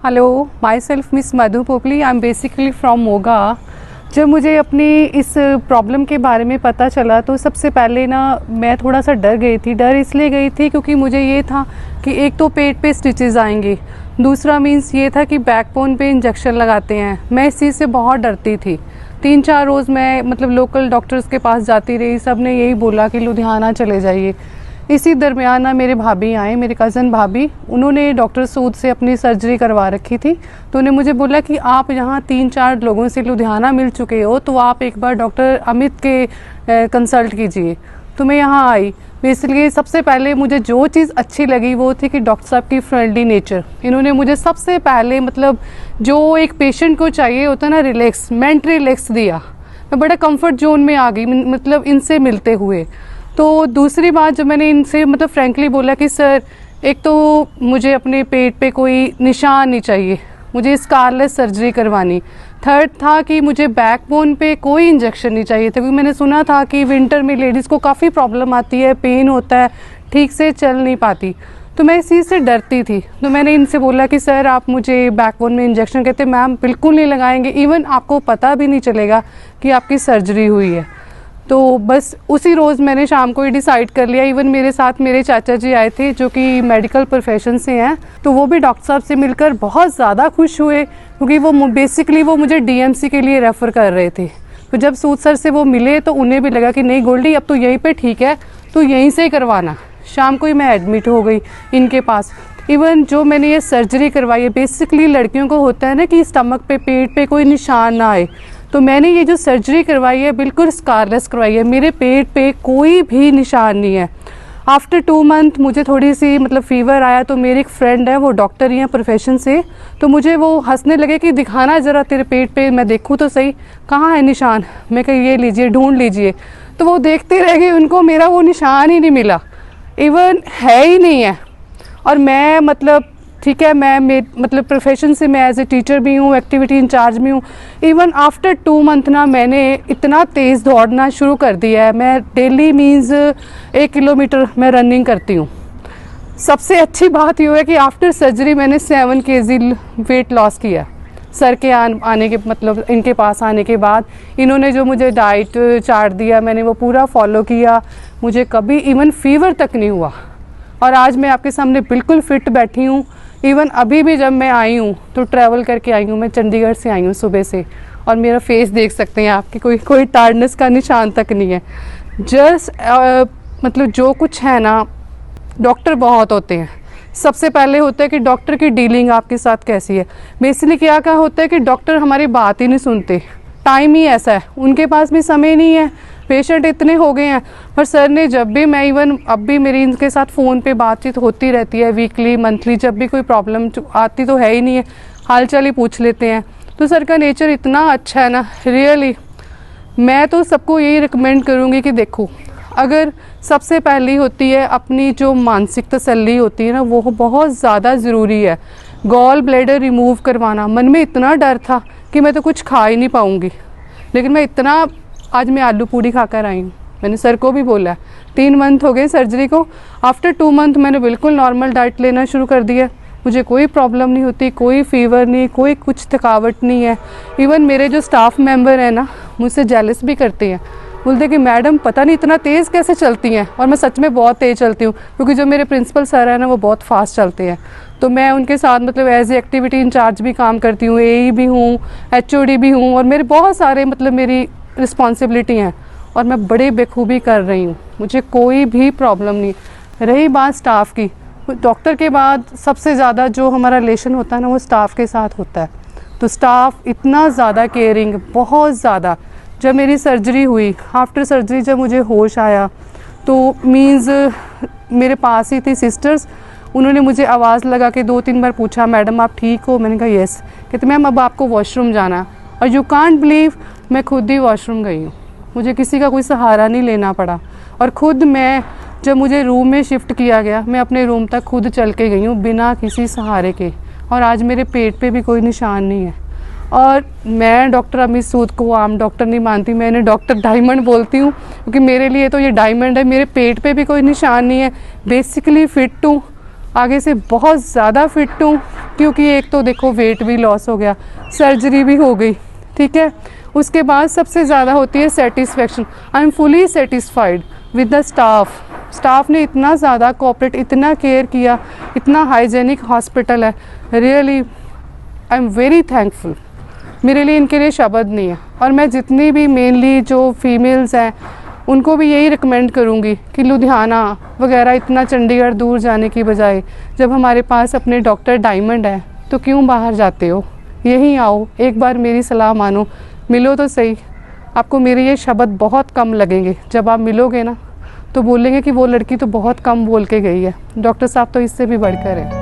Hello, my self miss Madhu Popli. I am basically from Moga. जब मुझे अपनी इस प्रॉब्लम के बारे में पता चला तो सबसे पहले ना मैं थोड़ा सा डर गई थी। डर इसलिए गई थी क्योंकि मुझे ये था कि एक तो पेट पे स्टिचेस आएंगे, दूसरा मीन्स ये था कि बैकबोन पे इंजेक्शन लगाते हैं। मैं इस चीज़ से बहुत डरती थी। 3-4 रोज़ मैं लोकल डॉक्टर्स के पास जाती रही, सब ने यही बोला कि लुधियाना चले जाइए। इसी दरमियान ना मेरे भाभी आए, मेरे कज़न भाभी, उन्होंने डॉक्टर सूद से अपनी सर्जरी करवा रखी थी। तो उन्हें मुझे बोला कि आप यहाँ 3-4 लोगों से लुधियाना मिल चुके हो, तो आप एक बार डॉक्टर अमित के कंसल्ट कीजिए। तो मैं यहाँ आई। इसलिए सबसे पहले मुझे जो चीज़ अच्छी लगी वो थी कि डॉक्टर साहब की फ्रेंडली नेचर। इन्होंने मुझे सबसे पहले जो एक पेशेंट को चाहिए होता है ना, रिलैक्स, मेंटल रिलैक्स दिया। मैं बड़ा कंफर्ट जोन में आ गई इनसे मिलते हुए। तो दूसरी बात जो मैंने इनसे फ्रैंकली बोला कि सर, एक तो मुझे अपने पेट पे कोई निशान नहीं चाहिए, मुझे स्कारलेस सर्जरी करवानी। थर्ड था कि मुझे बैकबोन पे कोई इंजेक्शन नहीं चाहिए था, क्योंकि मैंने सुना था कि विंटर में लेडीज़ को काफ़ी प्रॉब्लम आती है, पेन होता है, ठीक से चल नहीं पाती। तो मैं इस चीज़ से डरती थी। तो मैंने इनसे बोला कि सर आप मुझे बैकबोन में इंजेक्शन, कहते मैम बिल्कुल नहीं लगाएंगे, इवन आपको पता भी नहीं चलेगा कि आपकी सर्जरी हुई है। तो बस उसी रोज़ मैंने शाम को ही डिसाइड कर लिया। इवन मेरे साथ मेरे चाचा जी आए थे जो कि मेडिकल प्रोफेशन से हैं, तो वो भी डॉक्टर साहब से मिलकर बहुत ज़्यादा खुश हुए, क्योंकि वो बेसिकली मुझे डीएमसी के लिए रेफ़र कर रहे थे। तो जब सूद सर से वो मिले तो उन्हें भी लगा कि नहीं गोल्डी, अब तो यहीं पे ठीक है, तो यहीं से ही करवाना। शाम को ही मैं एडमिट हो गई इनके पास। इवन जो मैंने ये सर्जरी करवाई है, बेसिकली लड़कियों को होता है ना कि स्टमक पे, पेट पे कोई निशान ना आए, तो मैंने ये जो सर्जरी करवाई है बिल्कुल स्कारलेस करवाई है। मेरे पेट पे कोई भी निशान नहीं है। आफ्टर 2 मंथ मुझे थोड़ी सी फीवर आया, तो मेरी एक फ्रेंड है, वो डॉक्टर ही है प्रोफेशन से, तो मुझे वो हंसने लगे कि दिखाना ज़रा तेरे पेट पे, मैं देखूँ तो सही कहाँ है निशान। मैं कही ये लीजिए, ढूंढ लीजिए। तो वो देखते रह गए, उनको मेरा वो निशान ही नहीं मिला, इवन है ही नहीं है। और मैं ठीक है, मैं प्रोफेशन से मैं एज ए टीचर भी हूँ, एक्टिविटी इंचार्ज भी हूँ। इवन आफ्टर 2 मंथ ना मैंने इतना तेज़ दौड़ना शुरू कर दिया है। मैं डेली मीन्स 1 किलोमीटर मैं रनिंग करती हूँ। सबसे अच्छी बात ये है कि आफ्टर सर्जरी मैंने 7 kg वेट लॉस किया। सर के आने के इनके पास आने के बाद इन्होंने जो मुझे डाइट चार्ट दिया, मैंने वो पूरा फॉलो किया। मुझे कभी इवन फीवर तक नहीं हुआ, और आज मैं आपके सामने बिल्कुल फिट बैठी हूँ। इवन अभी भी जब मैं आई हूँ तो ट्रैवल करके आई हूँ, मैं चंडीगढ़ से आई हूँ सुबह से, और मेरा फेस देख सकते हैं आपकी, कोई टायर्डनेस का निशान तक नहीं है। जस्ट जो कुछ है ना, डॉक्टर बहुत होते हैं। सबसे पहले होता है कि डॉक्टर की डीलिंग आपके साथ कैसी है। बेसिकली क्या होता है कि डॉक्टर हमारी बात ही नहीं सुनते, टाइम ही ऐसा है, उनके पास भी समय नहीं है, पेशेंट इतने हो गए हैं। पर सर ने जब भी, मैं इवन अब भी मेरी इनके साथ फ़ोन पे बातचीत होती रहती है, वीकली मंथली, जब भी कोई प्रॉब्लम आती तो है ही नहीं है, हाल चाल ही पूछ लेते हैं। तो सर का नेचर इतना अच्छा है ना, रियली। मैं तो सबको यही रिकमेंड करूँगी कि देखो, अगर सबसे पहली होती है अपनी जो मानसिक तसल्ली होती है ना, वो बहुत ज़्यादा ज़रूरी है। गॉल ब्लैडर रिमूव करवाना, मन में इतना डर था कि मैं तो कुछ खा ही नहीं पाऊँगी, लेकिन आज मैं आलू पूड़ी खाकर आई हूँ। मैंने सर को भी बोला, 3 मंथ हो गए सर्जरी को। आफ्टर 2 मंथ मैंने बिल्कुल नॉर्मल डाइट लेना शुरू कर दिया। मुझे कोई प्रॉब्लम नहीं होती, कोई फीवर नहीं, कोई कुछ थकावट नहीं है। इवन मेरे जो स्टाफ मेंबर हैं ना, मुझसे जेलस भी करते हैं, बोलते कि मैडम पता नहीं इतना तेज़ कैसे चलती हैं। और मैं सच में बहुत तेज़ चलती हूँ, क्योंकि जो मेरे प्रिंसिपल सर हैं ना, वो बहुत फास्ट चलते हैं। तो मैं उनके साथ एज ए एक्टिविटी इंचार्ज भी काम करती हूँ, AE भी हूँ, HOD भी हूँ, और मेरे बहुत सारे मेरी रिस्पॉन्सिबिलिटी हैं, और मैं बड़े बेखूबी कर रही हूँ, मुझे कोई भी प्रॉब्लम नहीं। रही बात स्टाफ की, डॉक्टर के बाद सबसे ज़्यादा जो हमारा रिलेशन होता है ना, वो स्टाफ के साथ होता है। तो स्टाफ इतना ज़्यादा केयरिंग, बहुत ज़्यादा। जब मेरी सर्जरी हुई, आफ्टर सर्जरी जब मुझे होश आया, तो मीन्स मेरे पास ही थी सिस्टर्स, उन्होंने मुझे आवाज़ लगा के 2-3 बार पूछा, मैडम आप ठीक हो? मैंने कहा येस। कहते मैम अब आपको वॉशरूम जाना। और यू कांट बिलीव, मैं खुद ही वॉशरूम गई हूँ, मुझे किसी का कोई सहारा नहीं लेना पड़ा। और ख़ुद मैं, जब मुझे रूम में शिफ्ट किया गया, मैं अपने रूम तक खुद चल के गई हूँ बिना किसी सहारे के। और आज मेरे पेट पे भी कोई निशान नहीं है। और मैं डॉक्टर अमित सूद को आम डॉक्टर नहीं मानती, मैं इन्हें डॉक्टर डायमंड बोलती हूँ, क्योंकि मेरे लिए तो ये डायमंड है। मेरे पेट पे भी कोई निशान नहीं है, बेसिकली फ़िट हूँ। आगे से बहुत ज़्यादा फिट हूँ, क्योंकि एक तो देखो वेट भी लॉस हो गया, सर्जरी भी हो गई, ठीक है। उसके बाद सबसे ज़्यादा होती है satisfaction. I am fully satisfied with the staff ने इतना ज़्यादा कोऑपरेट, इतना केयर किया, इतना हाइजेनिक हॉस्पिटल है, really I am very thankful. मेरे लिए इनके लिए शब्द नहीं है। और मैं जितनी भी मेनली जो फीमेल्स हैं उनको भी यही रिकमेंड करूँगी कि लुधियाना वगैरह इतना चंडीगढ़ दूर जाने की बजाय जब हमारे पास अपने डॉक्टर डायमंड है तो क्यों बाहर जाते हो, यहीं आओ, एक बार मेरी सलाह मानो, मिलो तो सही। आपको मेरे ये शब्द बहुत कम लगेंगे, जब आप मिलोगे ना तो बोलेंगे कि वो लड़की तो बहुत कम बोल के गई है, डॉक्टर साहब तो इससे भी बढ़कर है।